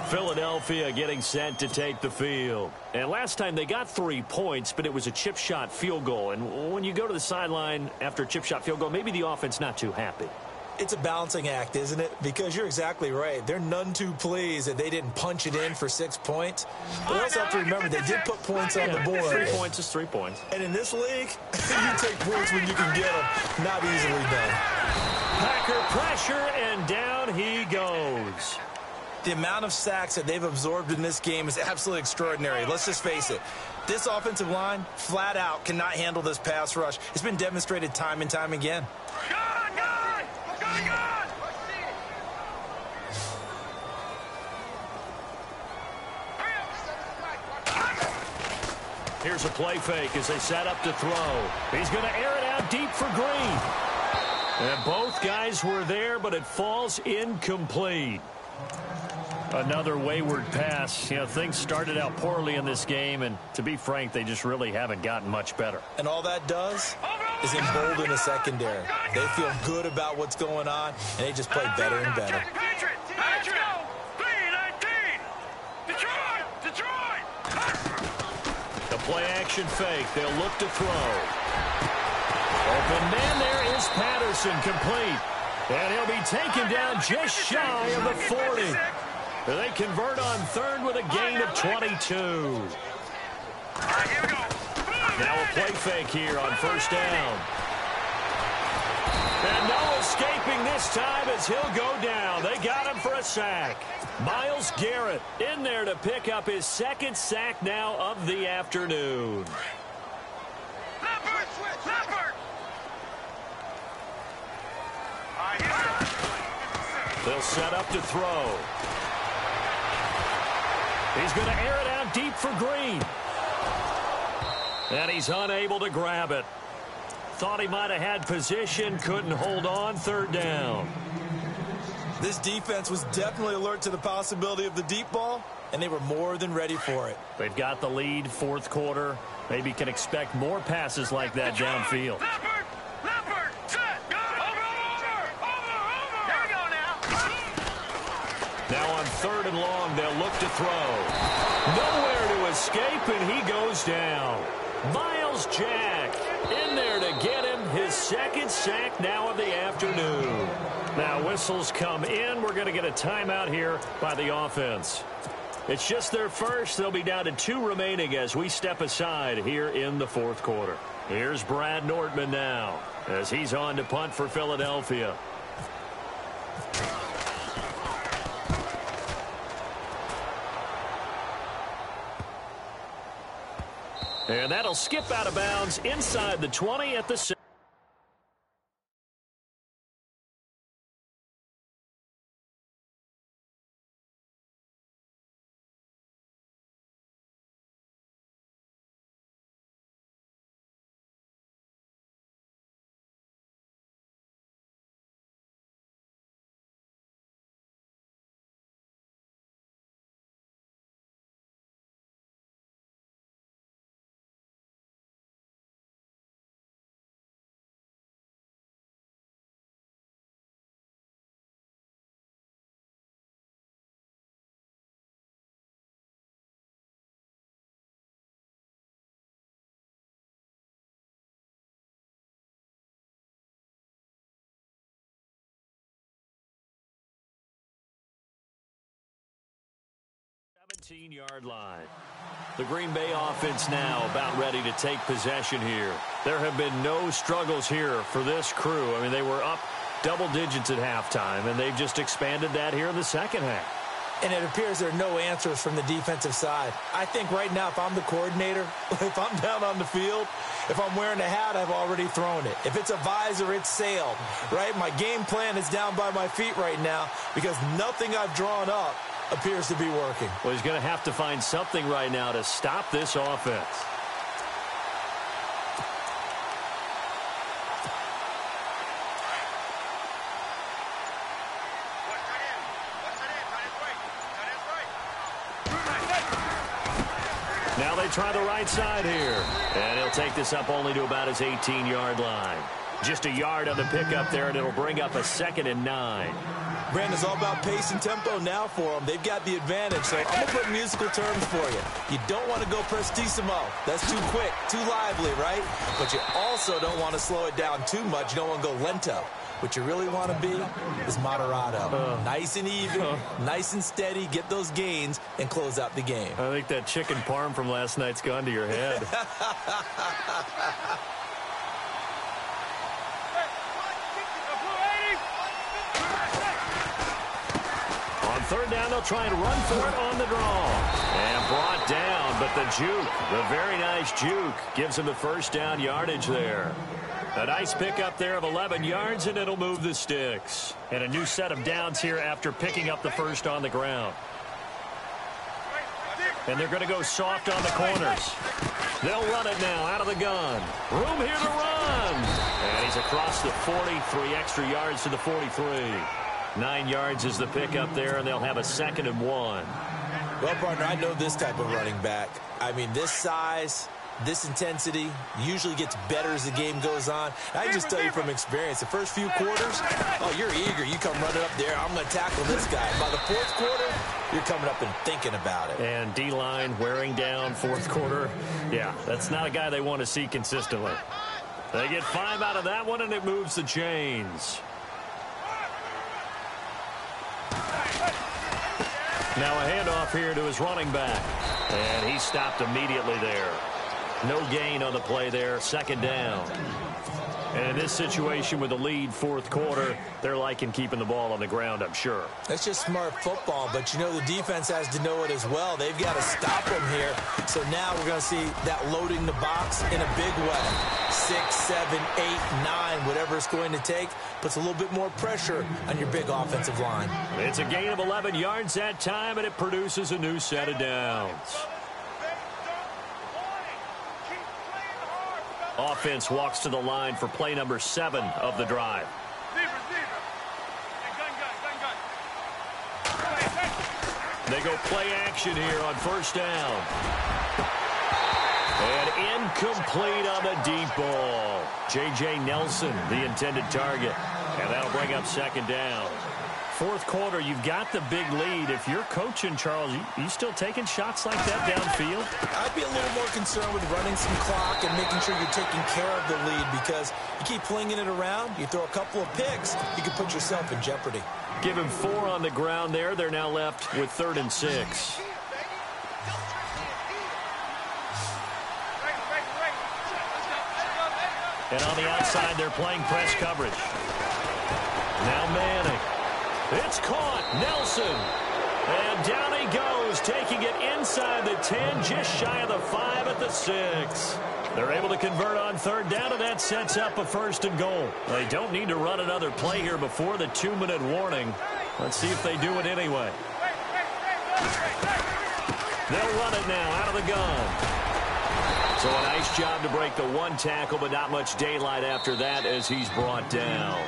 Philadelphia getting set to take the field. And last time they got 3 points, but it was a chip shot field goal. And when you go to the sideline after a chip shot field goal, maybe the offense not too happy. It's a balancing act, isn't it? Because you're exactly right. They're none too pleased that they didn't punch it in for 6 points. But we also have to remember they did put points on the board. 3 points is 3 points. And in this league, you take points when you can get them. Not easily done. Packer pressure, and down he goes. The amount of sacks that they've absorbed in this game is absolutely extraordinary. Let's just face it. This offensive line, flat out, cannot handle this pass rush. It's been demonstrated time and time again. Here's a play fake as they set up to throw. He's going to air it out deep for Green. And both guys were there, but it falls incomplete. Another wayward pass. You know, things started out poorly in this game, and to be frank, they just really haven't gotten much better. And all that does is embolden the secondary. They feel good about what's going on, and they just play better and better. The play-action fake. They'll look to throw. Open man there is Patterson, complete. And he'll be taken down just shy of the 40. They convert on third with a gain of 22. Now a play fake here on first down. And no escaping this time as he'll go down. They got him for a sack. Myles Garrett in there to pick up his second sack now of the afternoon. They'll set up to throw. He's going to air it out deep for Green. And he's unable to grab it. Thought he might have had position, couldn't hold on, third down. This defense was definitely alert to the possibility of the deep ball, and they were more than ready for it. They've got the lead, fourth quarter. Maybe can expect more passes like that downfield. Now on third and long, they'll look to throw. Nowhere to escape, and he goes down. Myles Jack in there to get him his second sack now of the afternoon. Now whistles come in. We're going to get a timeout here by the offense. It's just their first. They'll be down to 2 remaining as we step aside here in the fourth quarter. Here's Brad Nortman now as he's on to punt for Philadelphia. And that'll skip out of bounds inside the 20 at the 6. Yard line. The Green Bay offense now about ready to take possession here. There have been no struggles here for this crew. I mean, they were up double digits at halftime, and they've just expanded that here in the second half. And it appears there are no answers from the defensive side. I think right now, if I'm the coordinator, if I'm down on the field, if I'm wearing a hat, I've already thrown it. If it's a visor, it's sailed, right? My game plan is down by my feet right now because nothing I've drawn up appears to be working. Well, he's going to have to find something right now to stop this offense. Now they try the right side here. And he'll take this up only to about his 18-yard line. Just a yard on the pickup there, and it'll bring up a 2nd and 9. Brandon, it's all about pace and tempo now for them. They've got the advantage, so I'm going to put musical terms for you. You don't want to go prestissimo. That's too quick, too lively, right? But you also don't want to slow it down too much. You don't want to go lento. What you really want to be is moderato. Nice and even, nice and steady, get those gains, and close out the game. I think that chicken parm from last night's gone to your head. Third down, they'll try and run for it on the draw. And brought down, but the juke, the very nice juke, gives him the first down yardage there. A nice pickup there of 11 yards, and it'll move the sticks. And a new set of downs here after picking up the first on the ground. And they're going to go soft on the corners. They'll run it now out of the gun. Room here to run. And he's across the 40, 3 extra yards to the 43. 9 yards is the pickup there, and they'll have a 2nd and 1. Well, partner, I know this type of running back. I mean, this size, this intensity usually gets better as the game goes on. I can just tell you from experience, the first few quarters, oh, you're eager. You come running up there, I'm going to tackle this guy. By the 4th quarter, you're coming up and thinking about it. And D-line wearing down 4th quarter. Yeah, that's not a guy they want to see consistently. They get 5 out of that one, and it moves the chains. Now a handoff here to his running back. And he stopped immediately there. No gain on the play there. 2nd down. And in this situation with the lead 4th quarter, they're liking keeping the ball on the ground, I'm sure. That's just smart football, but you know the defense has to know it as well. They've got to stop them here. So now we're going to see that loading the box in a big way. 6, 7, 8, 9, whatever it's going to take, puts a little bit more pressure on your big offensive line. It's a gain of 11 yards that time, and it produces a new set of downs. Offense walks to the line for play number 7 of the drive. They go play action here on 1st down. And incomplete on the deep ball. J.J. Nelson, the intended target. And that'll bring up 2nd down. 4th quarter, you've got the big lead. If you're coaching, Charles, you still taking shots like that downfield? I'd be a little more concerned with running some clock and making sure you're taking care of the lead, because you keep flinging it around, you throw a couple of picks, you can put yourself in jeopardy. Give him 4 on the ground there. They're now left with 3rd and 6. And on the outside, they're playing press coverage. Now Manning. It's caught. Nelson. And down he goes, taking it inside the 10, just shy of the 5 at the 6. They're able to convert on 3rd down, and that sets up a 1st and goal. They don't need to run another play here before the 2-minute warning. Let's see if they do it anyway. They'll run it now out of the gun. So a nice job to break the 1 tackle, but not much daylight after that as he's brought down.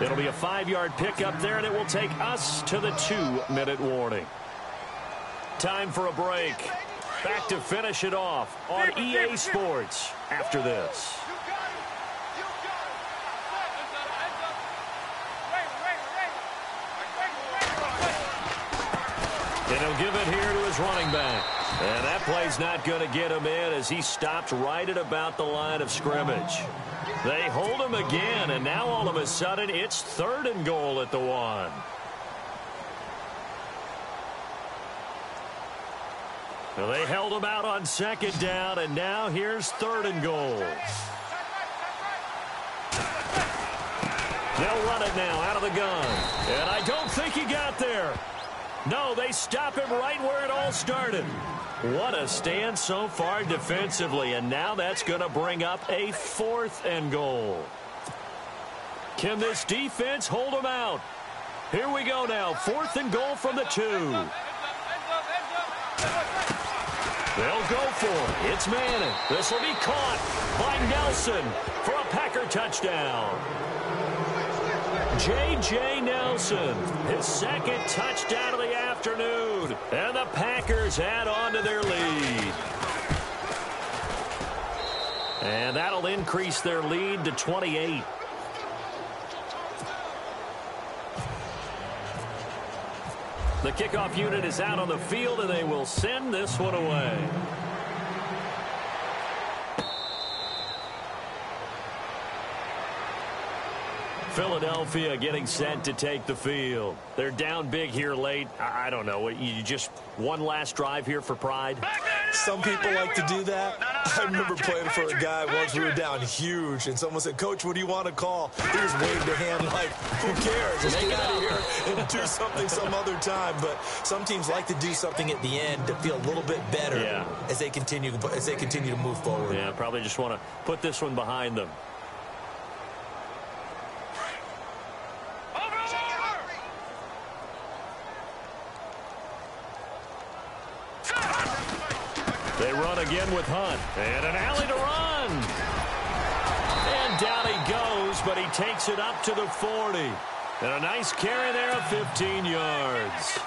It'll be a 5-yard pickup there, and it will take us to the 2-minute warning. Time for a break. Back to finish it off on EA Sports after this. And he'll give it here to his running back. And that play's not going to get him in as he stopped right at about the line of scrimmage. They hold him again, and now all of a sudden it's 3rd and goal at the 1. Well, they held him out on 2nd down, and now here's 3rd and goal. They'll run it now out of the gun. And I don't think he got there. No, they stop him right where it all started. What a stand so far defensively, and now that's going to bring up a 4th and goal. Can this defense hold them out? Here we go now, 4th and goal from the 2. They'll go for it. It's Manning. This will be caught by Nelson for a Packer touchdown. J.J. Nelson, his 2nd touchdown of the afternoon. And the Packers add on to their lead. And that'll increase their lead to 28. The kickoff unit is out on the field, and they will send this one away. Philadelphia getting set to take the field. They're down big here late. I don't know. You just one last drive here for pride? Some people like to do that. I remember playing for a guy once. We were down huge, and someone said, "Coach, what do you want to call?" He just waved a hand like, who cares? Let's get out of here and do something some other time. But some teams like to do something at the end to feel a little bit better as they continue to move forward. Yeah, probably just want to put this one behind them. They run again with Hunt. And an alley to run. And down he goes, but he takes it up to the 40. And a nice carry there of 15 yards.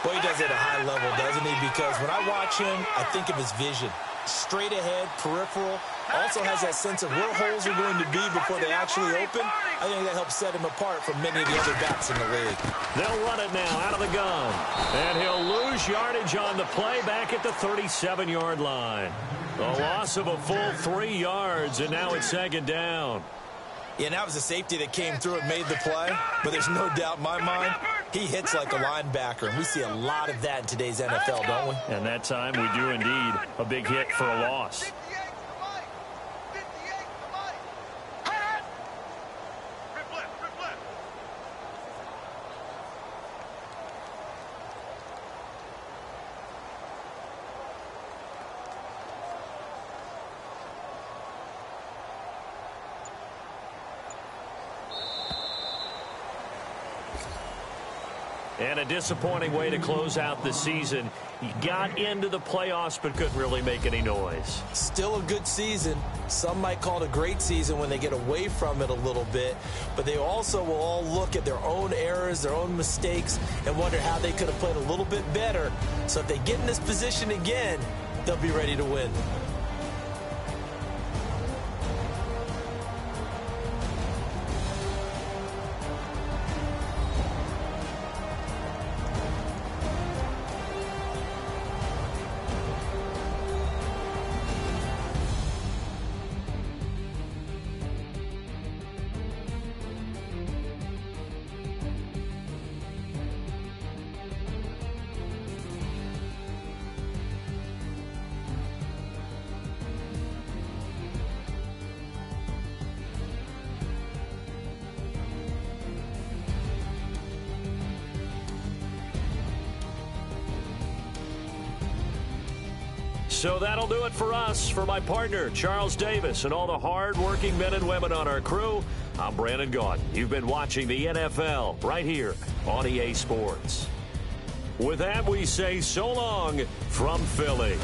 Well, he does it at a high level, doesn't he? Because when I watch him, I think of his vision. Straight ahead, peripheral. Also has that sense of where holes are going to be before they actually open. I think that helps set him apart from many of the other backs in the league. They'll run it now out of the gun. And he'll lose yardage on the play back at the 37-yard line. A loss of a full 3 yards, and now it's second down. Yeah, and that was a safety that came through and made the play. But there's no doubt in my mind, he hits like a linebacker. And we see a lot of that in today's NFL, don't we? And that time we do indeed a big hit for a loss. And a disappointing way to close out the season. He got into the playoffs but couldn't really make any noise. Still a good season. Some might call it a great season when they get away from it a little bit. But they also will all look at their own errors, their own mistakes, and wonder how they could have played a little bit better. So if they get in this position again, they'll be ready to win. So that'll do it for us. For my partner, Charles Davis, and all the hard-working men and women on our crew, I'm Brandon Gaudin. You've been watching the NFL right here on EA Sports. With that, we say so long from Philly.